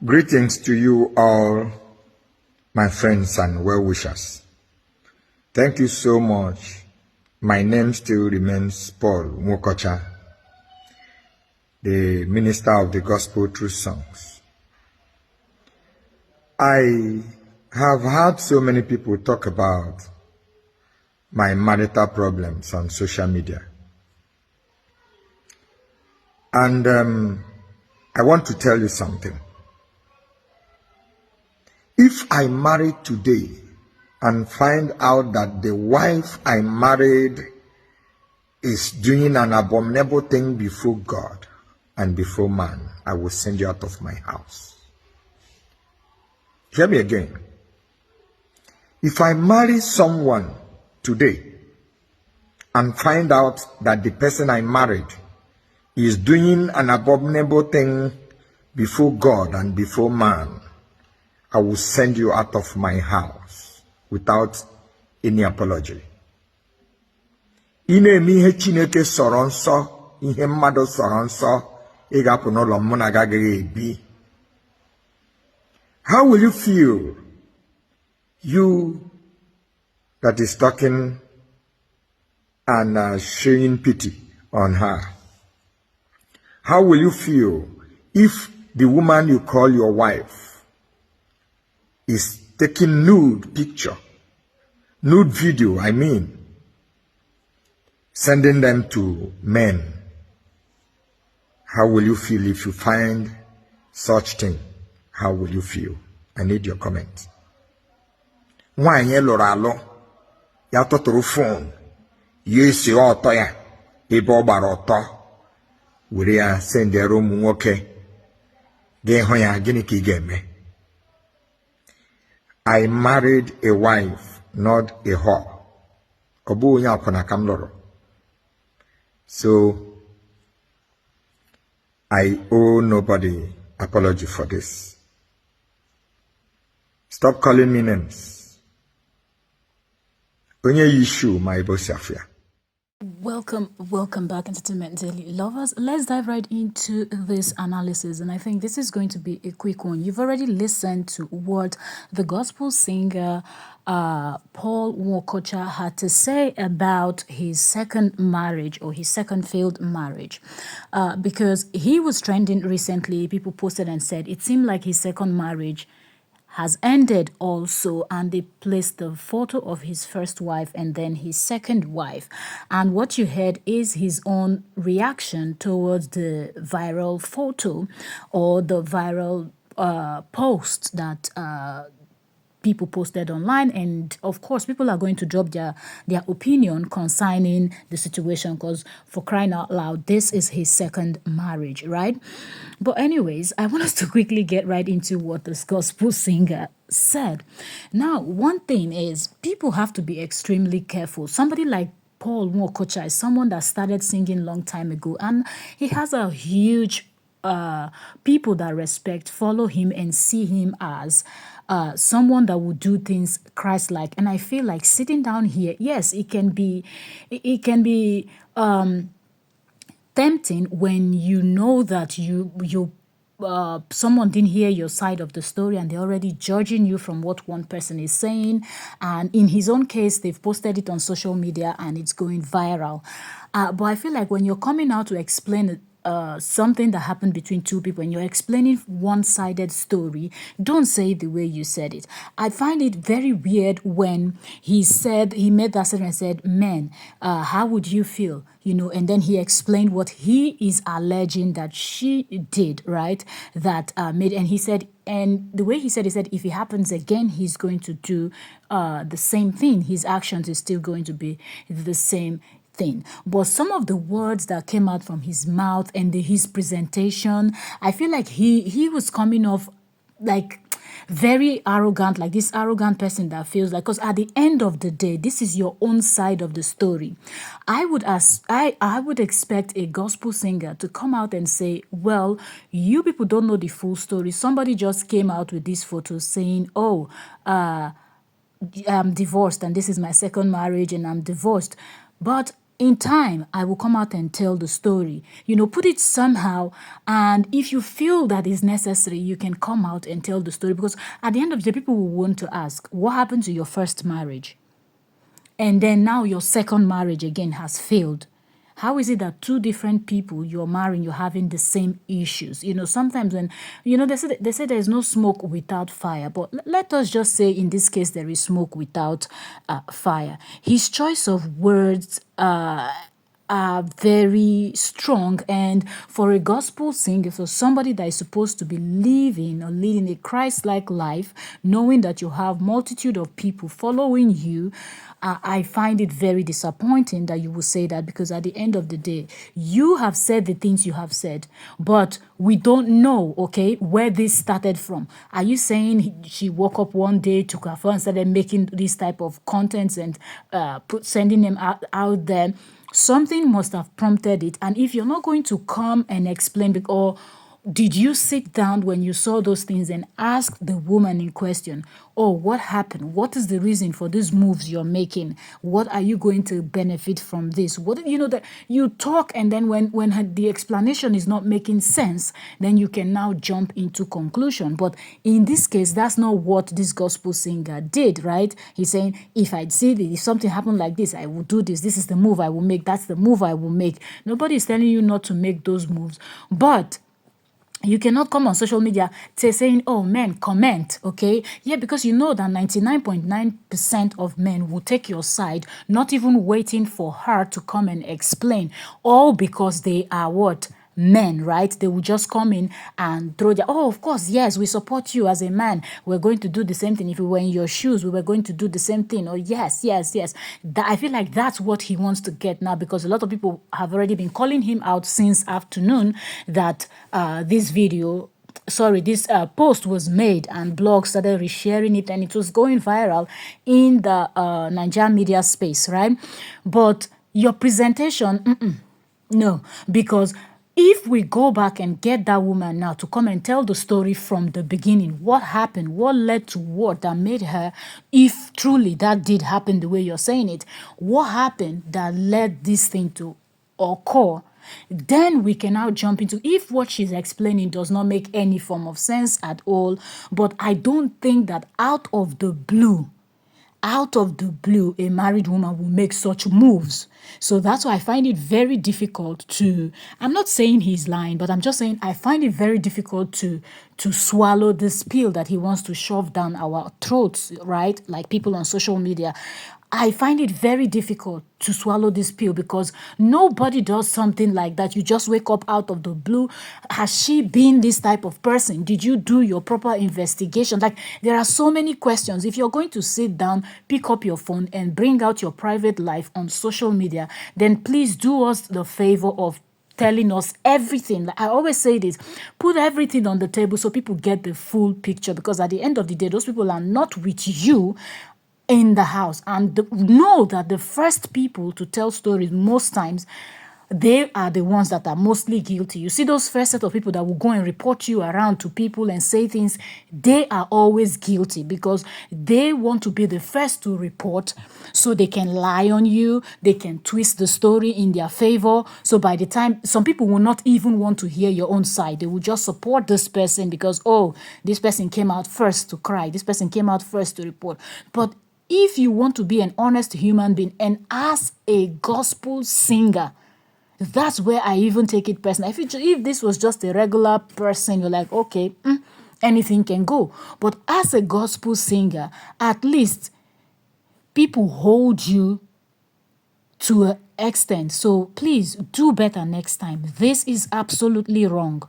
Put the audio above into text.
Greetings to you all, my friends and well-wishers. Thank you so much. My name still remains Paul Nwokocha, the minister of the gospel through songs. I have heard so many people talk about my marital problems on social media. And I want to tell you something. If I marry today and find out that the wife I married is doing an abominable thing before God and before man, I will send you out of my house. Hear me again. If I marry someone today and find out that the person I married is doing an abominable thing before God and before man, I will send you out of my house without any apology. Ine-eme ihe Chineke sọrọ nsọ, ihe mmadụ sọrọ nsọ, ị ga-apụ n'ụlọ mụ na agaghị ebi. How will you feel, you that is talking and showing pity on her? How will you feel if the woman you call your wife is taking nude picture, nude video, sending them to men? How will you feel if you find such thing? How will you feel? I need your comment. Nwanyị lụrụ alụ, ya tụtụrụ phone, ya esi ọtọ ya, ebe ọ gbara ọtọ, were ya sendere ụmụ nwoke, ga-ehụ ya, gịnị ka ị ga-eme? I married a wife, not a whore. Obu onye akwụna ka m lụrụ. So, I owe nobody apology for this. Stop calling me names. Onye yishu my bosafia. Welcome back, Entertainment Daily lovers. Let's dive right into this analysis, and I think this is going to be a quick one. You've already listened to what the gospel singer Paul Nwokocha had to say about his second marriage, or his second failed marriage, because he was trending recently. People posted and said it seemed like his second marriage has ended also, and they placed the photo of his first wife and then his second wife, and what you heard is his own reaction towards the viral photo or the viral post that people posted online. And of course, people are going to drop their opinion concerning the situation, because for crying out loud, this is his second marriage, right? But anyways, I want us to quickly get right into what this gospel singer said. Now, one thing is, people have to be extremely careful. Somebody like Paul Nwokocha is someone that started singing long time ago, and he has a huge people that respect, follow him, and see him as someone that will do things Christ-like. And I feel like sitting down here, yes, it can be tempting when you know that someone didn't hear your side of the story and they're already judging you from what one person is saying. And in his own case, they've posted it on social media and it's going viral. But I feel like when you're coming out to explain something that happened between two people and you're explaining one-sided story, don't say it the way you said it. I find it very weird when he made that statement and said, "Men, how would you feel?" And then he explained what he is alleging that she did, right? That made, and he said, and the way he said, if it happens again, he's going to do the same thing. His actions is still going to be the same thing. But some of the words that came out from his mouth and his presentation, I feel like he was coming off like very arrogant, like this arrogant person that feels like, because at the end of the day, this is your own side of the story. I would expect a gospel singer to come out and say, well, you people don't know the full story. Somebody just came out with this photo saying, oh, I'm divorced and this is my second marriage and I'm divorced. But in time, I will come out and tell the story. Put it somehow. And if you feel that is necessary, you can come out and tell the story. Because at the end of the day, people will want to ask, what happened to your first marriage? And then now your second marriage again has failed. How is it that two different people you're marrying, you're having the same issues? Sometimes when, they say there's no smoke without fire. But let us just say in this case, there is smoke without fire. His choice of words are very strong. And for a gospel singer, for somebody that is supposed to be living or leading a Christ-like life, knowing that you have multitude of people following you, I find it very disappointing that you will say that, because at the end of the day, you have said the things you have said, but we don't know, okay, where this started from. Are you saying she woke up one day, took her phone, and started making this type of contents and sending them out there? Something must have prompted it. And if you're not going to come and explain, or did you sit down when you saw those things and ask the woman in question, oh, what happened? What is the reason for these moves you're making? What are you going to benefit from this? What, that you talk, and then when the explanation is not making sense, then you can now jump into conclusion. But in this case, that's not what this gospel singer did, right? He's saying, if I'd see this, if something happened like this, I will do this. This is the move I will make. That's the move I will make. Nobody is telling you not to make those moves. But you cannot come on social media saying, oh, men, comment, okay? Yeah, because you know that 99.9% of men will take your side, not even waiting for her to come and explain, all because they are what? Men, right? They will just come in and throw their, oh, of course, yes, we support you as a man. We're going to do the same thing. If we were in your shoes, we were going to do the same thing. Oh, yes. I feel like that's what he wants to get now, because a lot of people have already been calling him out since afternoon that this post was made, and blogs started resharing it, and it was going viral in the Nigerian media space, right? But your presentation, no, because if we go back and get that woman now to come and tell the story from the beginning, what happened, what led to what that made her, if truly that did happen the way you're saying it, what happened that led this thing to occur, then we can now jump into, if what she's explaining does not make any form of sense at all. But I don't think that out of the blue, a married woman will make such moves. So that's why I find it very difficult to, I'm not saying he's lying, but I'm just saying I find it very difficult to swallow this pill that he wants to shove down our throats, right? Like people on social media. I find it very difficult to swallow this pill, because nobody does something like that. You just wake up out of the blue. Has she been this type of person? Did you do your proper investigation? Like, there are so many questions. If you're going to sit down, pick up your phone and bring out your private life on social media, then please do us the favor of telling us everything. Like I always say this, put everything on the table so people get the full picture, because at the end of the day, those people are not with you in the house. And know that the first people to tell stories, most times, they are the ones that are mostly guilty. You see those first set of people that will go and report you around to people and say things, they are always guilty, because they want to be the first to report so they can lie on you, they can twist the story in their favor. So by the time, some people will not even want to hear your own side. They will just support this person because, oh, this person came out first to cry, this person came out first to report. But if you want to be an honest human being, and as a gospel singer, that's where I even take it personal. If this was just a regular person, you're like, okay, anything can go. But as a gospel singer, at least people hold you to an extent. So please do better next time. This is absolutely wrong.